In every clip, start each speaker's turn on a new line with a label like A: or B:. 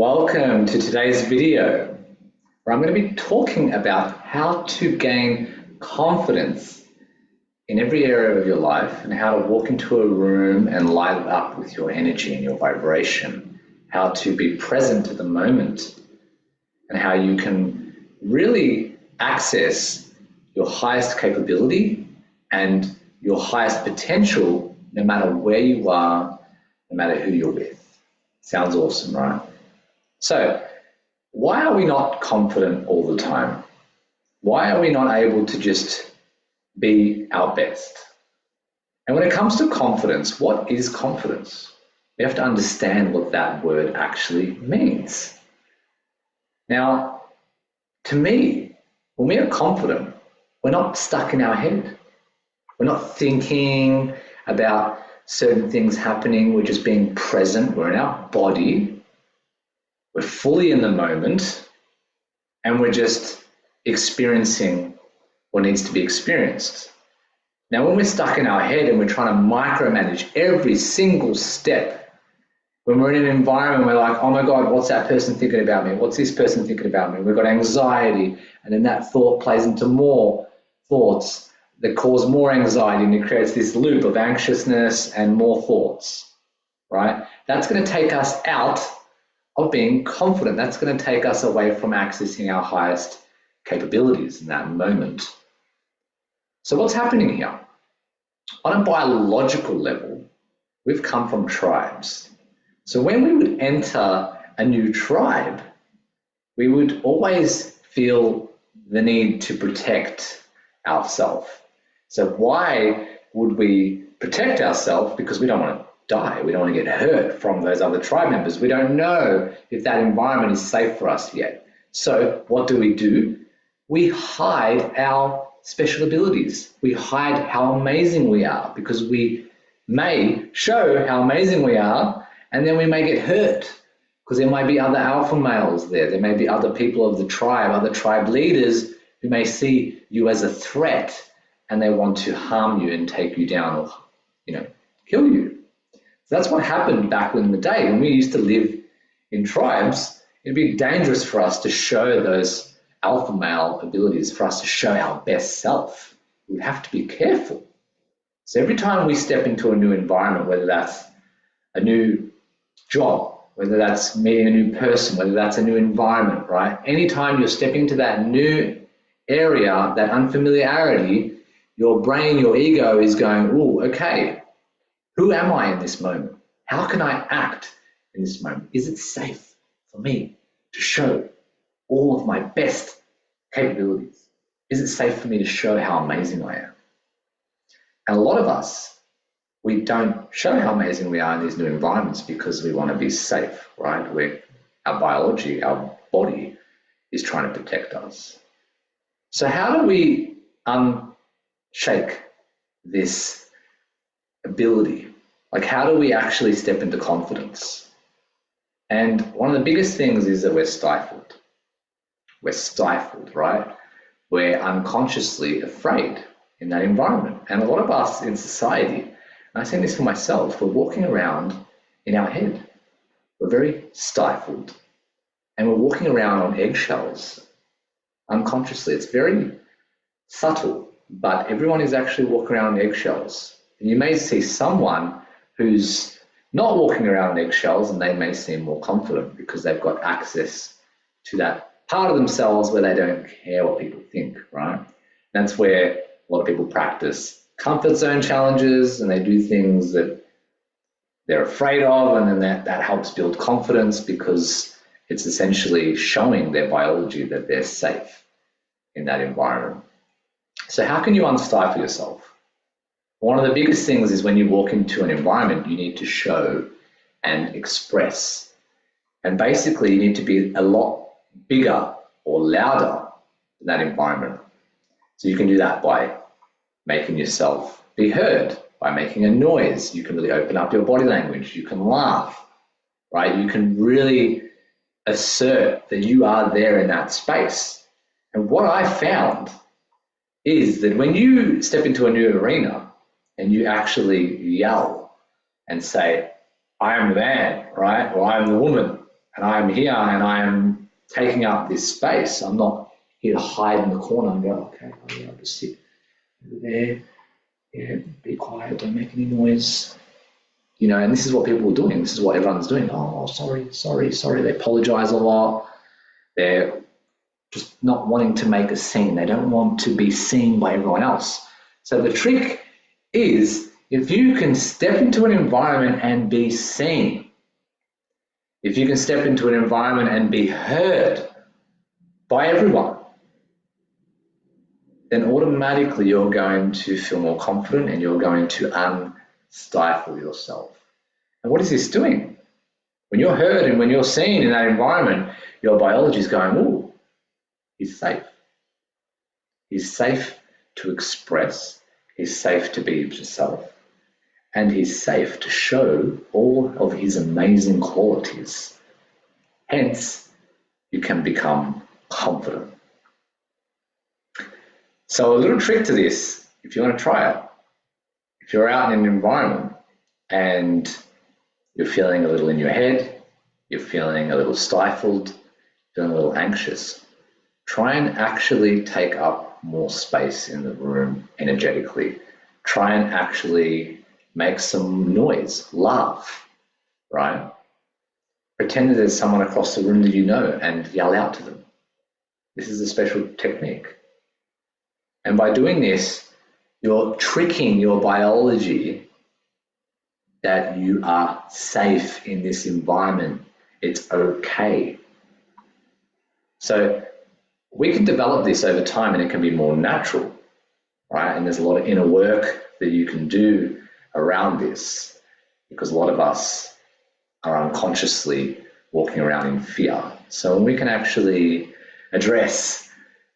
A: Welcome to today's video, where I'm going to be talking about how to gain confidence in every area of your life and how to walk into a room and light it up with your energy and your vibration, how to be present at the moment, and how you can really access your highest capability and your highest potential no matter where you are, no matter who you're with. Sounds awesome, right? So, why are we not confident all the time? Why are we not able to just be our best? And when it comes to confidence, what is confidence? We have to understand what that word actually means. Now, to me, when we are confident, we're not stuck in our head. We're not thinking about certain things happening. We're just being present. We're in our body. We're fully in the moment, and we're just experiencing what needs to be experienced. Now, when we're stuck in our head and we're trying to micromanage every single step, when we're in an environment where we're like, oh my God, what's that person thinking about me? What's this person thinking about me? We've got anxiety, and then that thought plays into more thoughts that cause more anxiety, and it creates this loop of anxiousness and more thoughts, right? That's going to take us out of being confident. That's going to take us away from accessing our highest capabilities in that moment. So what's happening here? On a biological level, we've come from tribes. So when we would enter a new tribe, we would always feel the need to protect ourselves. So why would we protect ourselves? Because we don't want to die. We don't want to get hurt from those other tribe members. We don't know if that environment is safe for us yet. So what do? We hide our special abilities. We hide how amazing we are because we may show how amazing we are, and then we may get hurt because there might be other alpha males there. There may be other people of the tribe, other tribe leaders who may see you as a threat, and they want to harm you and take you down or, kill you. So that's what happened back in the day. When we used to live in tribes, it'd be dangerous for us to show those alpha male abilities, for us to show our best self. We have to be careful. So every time we step into a new environment, whether that's a new job, whether that's meeting a new person, whether that's a new environment, right? Anytime you're stepping into that new area, that unfamiliarity, your brain, your ego is going, oh, okay, who am I in this moment? How can I act in this moment? Is it safe for me to show all of my best capabilities? Is it safe for me to show how amazing I am? And a lot of us, we don't show how amazing we are in these new environments because we want to be safe, right? Our biology, our body is trying to protect us. So how do we unshake this ability? Like, how do we actually step into confidence? And one of the biggest things is that we're stifled. We're stifled, right? We're unconsciously afraid in that environment. And a lot of us in society, and I've seen this for myself, we're walking around in our head. We're very stifled. And we're walking around on eggshells unconsciously. It's very subtle, but everyone is actually walking around on eggshells. And you may see someone who's not walking around on eggshells, and they may seem more confident because they've got access to that part of themselves where they don't care what people think, right? That's where a lot of people practice comfort zone challenges, and they do things that they're afraid of, and then that helps build confidence because it's essentially showing their biology that they're safe in that environment. So how can you unstifle yourself? One of the biggest things is when you walk into an environment, you need to show and express. And basically, you need to be a lot bigger or louder in that environment. So you can do that by making yourself be heard, by making a noise. You can really open up your body language. You can laugh, right? You can really assert that you are there in that space. And what I found is that when you step into a new arena, and you actually yell and say, I am the man, right? Or I am the woman, and I'm here and I'm taking up this space. I'm not here to hide in the corner and go, okay, I'll just sit over there. Yeah, be quiet, don't make any noise. And this is what people are doing. This is what everyone's doing. Oh, sorry. They apologize a lot. They're just not wanting to make a scene. They don't want to be seen by everyone else. So the trick is, if you can step into an environment and be seen, if you can step into an environment and be heard by everyone, then automatically you're going to feel more confident and you're going to unstifle yourself. And what is this doing? When you're heard and when you're seen in that environment, your biology is going, ooh, he's safe. He's safe to express. He's safe to be himself. And he's safe to show all of his amazing qualities. Hence, you can become confident. So a little trick to this, if you want to try it, if you're out in an environment and you're feeling a little in your head, you're feeling a little stifled, feeling a little anxious, try and actually take up more space in the room energetically. Try and actually make some noise, laugh, right? Pretend that there's someone across the room that you know and yell out to them. This is a special technique. And by doing this, you're tricking your biology that you are safe in this environment. It's okay. So we can develop this over time and it can be more natural, right? And there's a lot of inner work that you can do around this, because a lot of us are unconsciously walking around in fear. So when we can actually address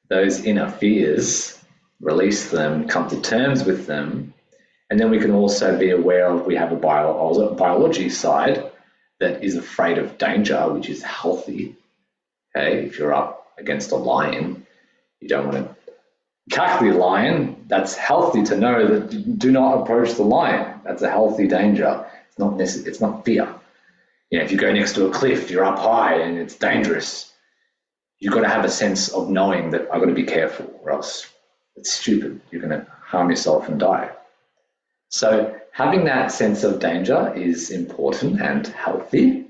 A: those inner fears, release them, come to terms with them, and then we can also be aware of, we have a biology side that is afraid of danger, which is healthy. Okay, if you're up against a lion, you don't want to attack the lion. That's healthy to know that do not approach the lion. That's a healthy danger. It's not fear. If you go next to a cliff, you're up high and it's dangerous. You've got to have a sense of knowing that I've got to be careful, or else it's stupid. You're going to harm yourself and die. So having that sense of danger is important and healthy.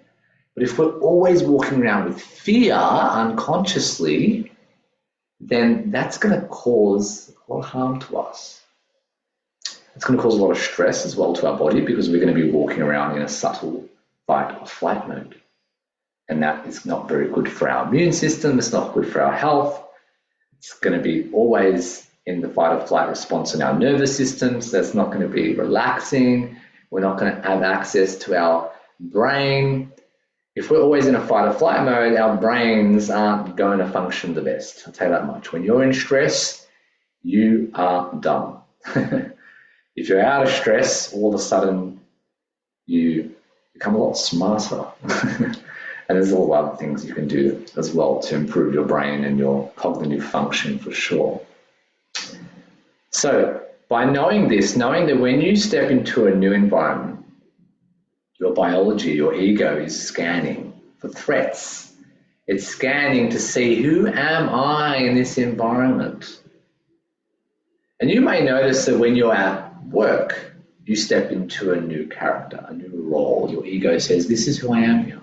A: But if we're always walking around with fear unconsciously, then that's going to cause a lot of harm to us. It's going to cause a lot of stress as well to our body, because we're going to be walking around in a subtle fight or flight mode. And that is not very good for our immune system. It's not good for our health. It's going to be always in the fight or flight response in our nervous systems. That's not going to be relaxing. We're not going to have access to our brain. If we're always in a fight or flight mode, our brains aren't going to function the best. I'll tell you that much. When you're in stress, you are done. If you're out of stress, all of a sudden you become a lot smarter. And there's a lot of other things you can do as well to improve your brain and your cognitive function for sure. So by knowing this, knowing that when you step into a new environment, your biology, your ego is scanning for threats. It's scanning to see, who am I in this environment? And you may notice that when you're at work, you step into a new character, a new role. Your ego says, this is who I am here.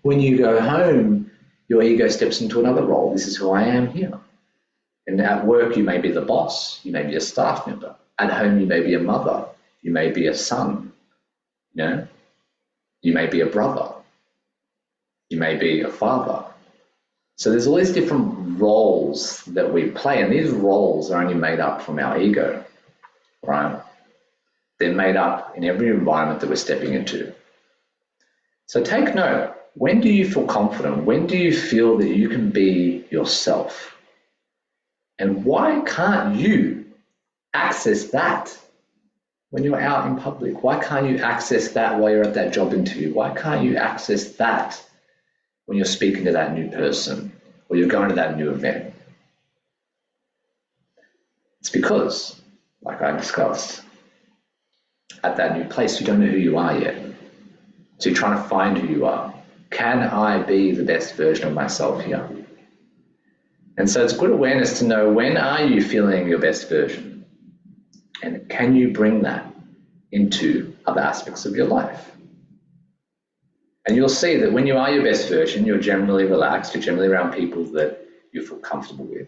A: When you go home, your ego steps into another role. This is who I am here. And at work, you may be the boss. You may be a staff member. At home, you may be a mother. You may be a son. You may be a brother. You may be a father. So there's all these different roles that we play, and these roles are only made up from our ego, right? They're made up in every environment that we're stepping into. So take note. When do you feel confident? When do you feel that you can be yourself? And why can't you access that when you're out in public? Why can't you access that while you're at that job interview? Why can't you access that when you're speaking to that new person or you're going to that new event? It's because, like I discussed, at that new place, you don't know who you are yet. So you're trying to find who you are. Can I be the best version of myself here? And so it's good awareness to know, when are you feeling your best version? And can you bring that into other aspects of your life? And you'll see that when you are your best version, you're generally relaxed, you're generally around people that you feel comfortable with.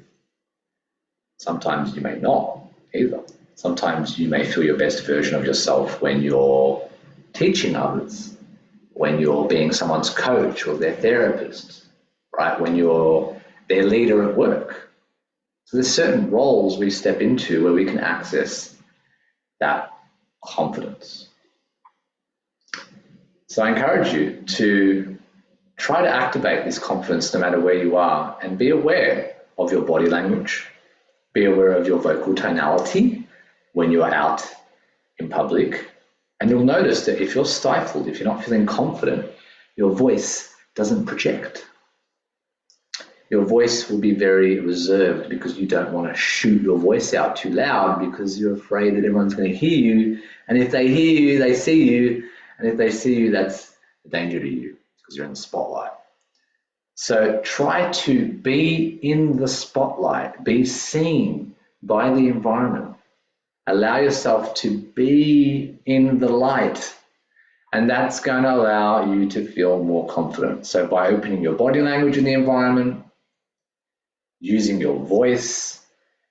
A: Sometimes you may not either. Sometimes you may feel your best version of yourself when you're teaching others, when you're being someone's coach or their therapist, right? When you're their leader at work. So there's certain roles we step into where we can access that confidence. So I encourage you to try to activate this confidence no matter where you are, and be aware of your body language, be aware of your vocal tonality when you are out in public. And you'll notice that if you're stifled, if you're not feeling confident, your voice doesn't project. Your voice will be very reserved because you don't want to shoot your voice out too loud because you're afraid that everyone's going to hear you. And if they hear you, they see you. And if they see you, that's a danger to you because you're in the spotlight. So try to be in the spotlight, be seen by the environment. Allow yourself to be in the light, and that's going to allow you to feel more confident. So by opening your body language in the environment, using your voice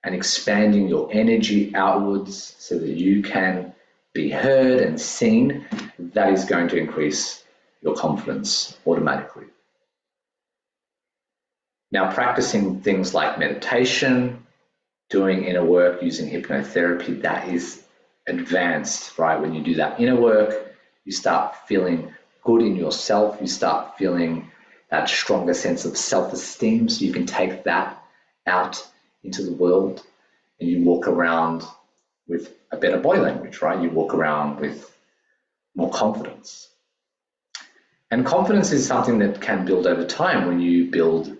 A: and expanding your energy outwards so that you can be heard and seen, that is going to increase your confidence automatically. Now, practicing things like meditation, doing inner work using hypnotherapy, that is advanced, right? When you do that inner work, you start feeling good in yourself, you start feeling that stronger sense of self-esteem, so you can take that out into the world and you walk around with a better body language, right? You walk around with more confidence. And confidence is something that can build over time when you build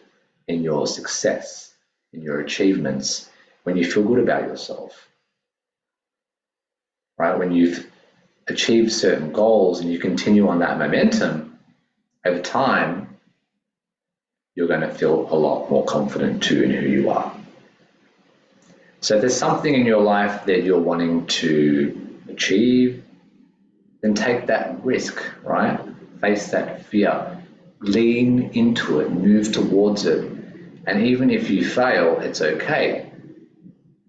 A: in your success, in your achievements, when you feel good about yourself, right? When you've achieved certain goals and you continue on that momentum, over time, you're going to feel a lot more confident too in who you are. So if there's something in your life that you're wanting to achieve, then take that risk, right? Face that fear, lean into it, move towards it. And even if you fail, it's okay.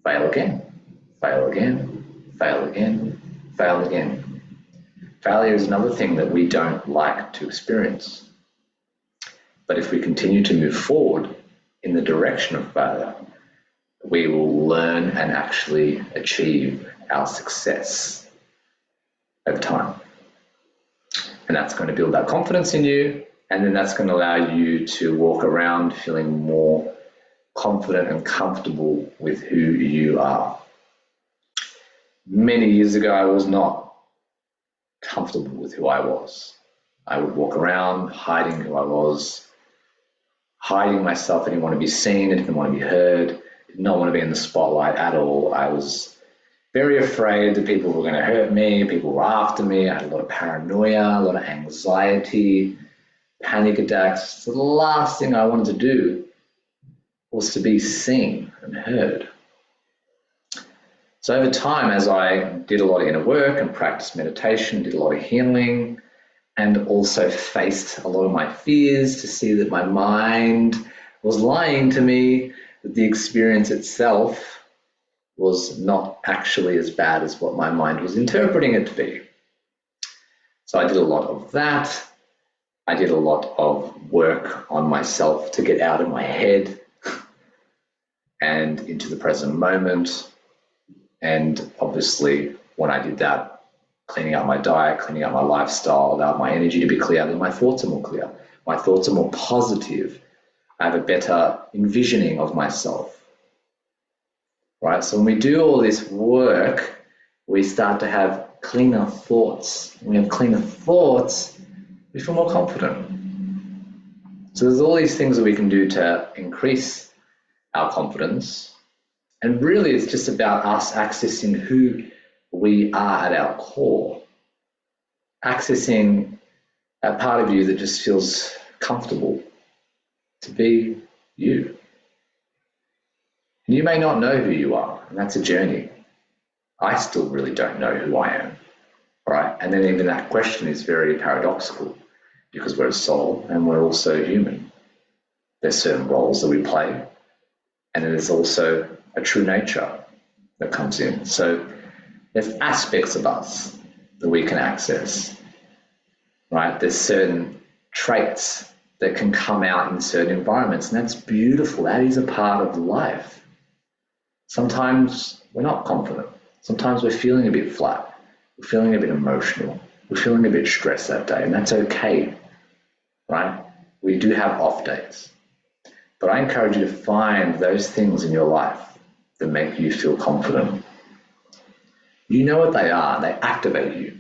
A: Fail again, fail again, fail again, fail again. Failure is another thing that we don't like to experience. But if we continue to move forward in the direction of failure, we will learn and actually achieve our success over time. And that's going to build that confidence in you, and then that's going to allow you to walk around feeling more confident and comfortable with who you are. Many years ago, I was not comfortable with who I was. I would walk around hiding who I was, hiding myself. I didn't want to be seen, I didn't want to be heard, did not want to be in the spotlight at all. I was very afraid that people were going to hurt me, people were after me. I had a lot of paranoia, a lot of anxiety, panic attacks. So the last thing I wanted to do was to be seen and heard. So over time, as I did a lot of inner work and practiced meditation, did a lot of healing, and also faced a lot of my fears to see that my mind was lying to me, that the experience itself was not actually as bad as what my mind was interpreting it to be. So I did a lot of that. I did a lot of work on myself to get out of my head and into the present moment. And obviously, when I did that, cleaning up my diet, cleaning up my lifestyle, allowed my energy to be clear, then my thoughts are more clear. My thoughts are more positive. I have a better envisioning of myself. Right? So when we do all this work, we start to have cleaner thoughts. When we have cleaner thoughts, we feel more confident. So there's all these things that we can do to increase our confidence. And really, it's just about us accessing who we are at our core, accessing that part of you that just feels comfortable to be you. And you may not know who you are, and that's a journey. I still really don't know who I am, right? And then even that question is very paradoxical because we're a soul and we're also human. There's certain roles that we play, and then there's also a true nature that comes in. So there's aspects of us that we can access, right? There's certain traits that can come out in certain environments, and that's beautiful. That is a part of life. Sometimes we're not confident. Sometimes we're feeling a bit flat. We're feeling a bit emotional. We're feeling a bit stressed that day, and that's okay, right? We do have off days. But I encourage you to find those things in your life that make you feel confident. You know what they are. They activate you.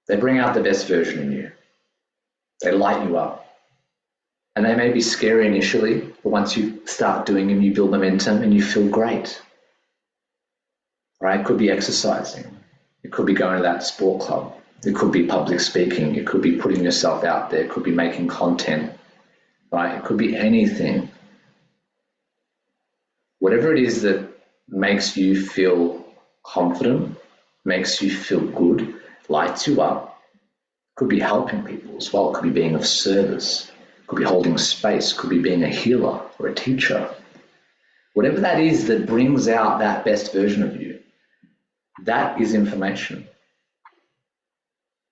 A: They bring out the best version in you. They light you up. And they may be scary initially, but once you start doing them, you build momentum and you feel great. Right? It could be exercising. It could be going to that sport club. It could be public speaking. It could be putting yourself out there. It could be making content. Right? It could be anything. Whatever it is that makes you feel confident, makes you feel good, lights you up, could be helping people as well. It could be being of service. It could be holding space. It could be being a healer or a teacher. Whatever that is that brings out that best version of you, that is information.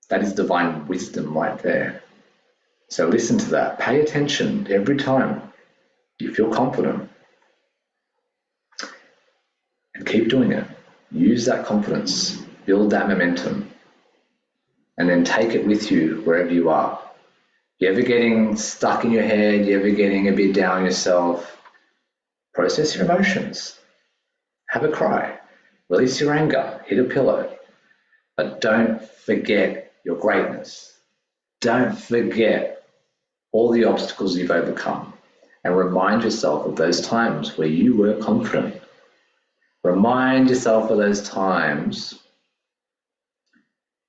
A: That is divine wisdom right there. So listen to that. Pay attention every time you feel confident. And keep doing it. Use that confidence. Build that momentum. And then take it with you wherever you are. You ever getting stuck in your head? You ever getting a bit down yourself? Process your emotions. Have a cry. Release your anger. Hit a pillow. But don't forget your greatness. Don't forget all the obstacles you've overcome. And remind yourself of those times where you were confident. Remind yourself of those times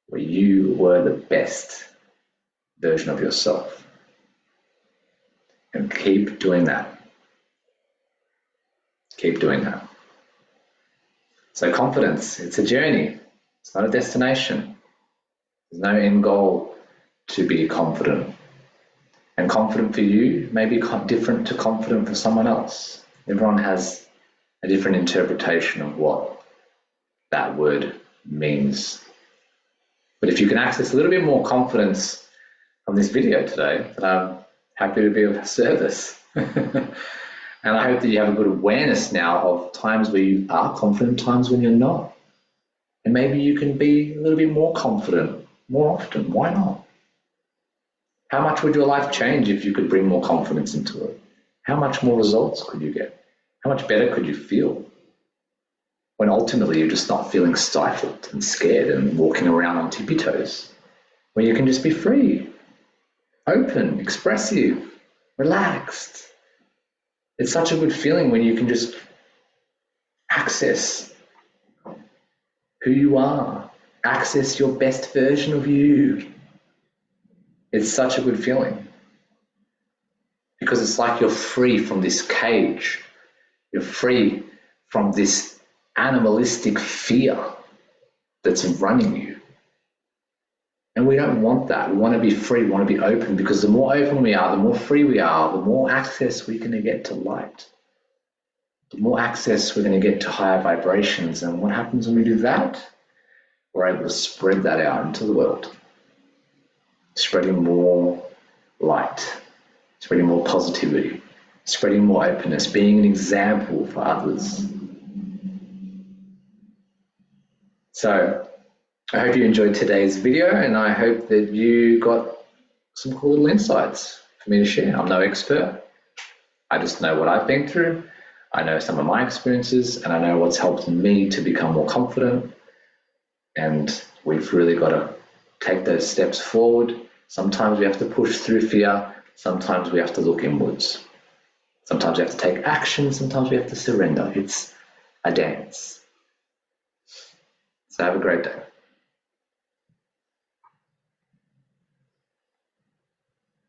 A: where you were the best version of yourself. And keep doing that. Keep doing that. So confidence, it's a journey. It's not a destination. There's no end goal to be confident. And confident for you may be different to confident for someone else. Everyone has a different interpretation of what that word means. But if you can access a little bit more confidence from this video today, I'm happy to be of service. And I hope that you have a good awareness now of times where you are confident, times when you're not. And maybe you can be a little bit more confident more often. Why not? How much would your life change if you could bring more confidence into it? How much more results could you get? How much better could you feel when ultimately you're just not feeling stifled and scared and walking around on tippy toes, where you can just be free, open, expressive, relaxed. It's such a good feeling when you can just access who you are, access your best version of you. It's such a good feeling because it's like you're free from this cage. You're free from this animalistic fear that's running you. And we don't want that. We want to be free, we want to be open, because the more open we are, the more free we are, the more access we're going to get to light. The more access we're going to get to higher vibrations. And what happens when we do that? We're able to spread that out into the world, spreading more light, spreading more positivity, spreading more openness, being an example for others. So I hope you enjoyed today's video, and I hope that you got some cool little insights for me to share. I'm no expert. I just know what I've been through. I know some of my experiences, and I know what's helped me to become more confident. And we've really got to take those steps forward. Sometimes we have to push through fear. Sometimes we have to look inwards. Sometimes we have to take action. Sometimes we have to surrender. It's a dance. So have a great day.